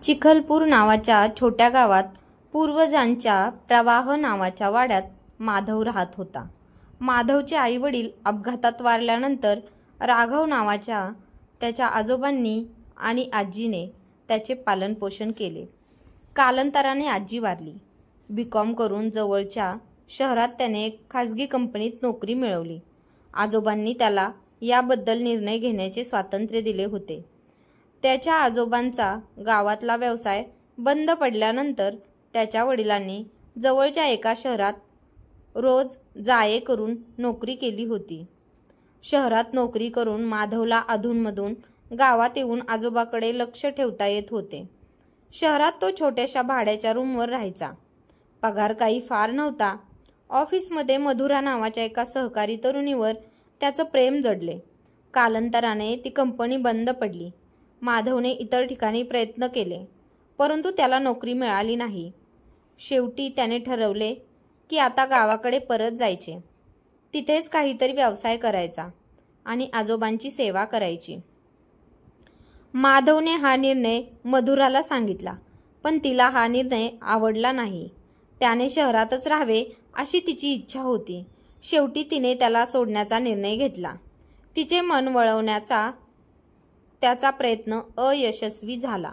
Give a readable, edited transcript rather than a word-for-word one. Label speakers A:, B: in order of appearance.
A: चिखलपूर नावाच्या छोट्या गावात पूर्वजांच्या प्रवाह नावाच्या वाड्यात माधव राहत होता. माधवचे आई वडील अपघातात वारल्यानंतर राघव नावाच्या त्याच्या आजोबांनी आणि आजीने त्याचे पालनपोषण केले. कालांतराने आजी वारली. बी.कॉम करून जवळच्या शहरात त्याने खाजगी कंपनीत नोकरी मिळवली. आजोबांनी त्याला याबद्दल निर्णय घेण्याचे स्वातंत्र्य दिले होते. त्याच्या आजोबांचा गावातला व्यवसाय बंद पडल्यानंतर त्याच्या वडिलांनी जवळच्या एका शहरात रोज जाये करून नोकरी केली होती. शहरात नोकरी करून माधवला अधूनमधून गावात येऊन आजोबाकडे लक्ष ठेवता येत होते. शहरात तो छोट्याशा भाड्याच्या रूमवर राहायचा. पगार काही फार नव्हता. ऑफिसमध्ये मधुरा नावाच्या एका सहकारी तरुणीवर त्याचं प्रेम जडले. कालांतराने ती कंपनी बंद पडली. माधवने इतर ठिकाणी प्रयत्न केले, परंतु त्याला नोकरी मिळाली नाही. शेवटी त्याने ठरवले की आता गावाकडे परत जायचे. तिथेच काहीतरी व्यवसाय करायचा आणि आजोबांची सेवा करायची. माधवने हा निर्णय मधुराला सांगितला, पण तिला हा निर्णय आवडला नाही. त्याने शहरातच राहावे अशी तिची इच्छा होती. शेवटी तिने त्याला सोडण्याचा निर्णय घेतला. तिचे मन वळवण्याचा त्याचा प्रयत्न अयशस्वी झाला.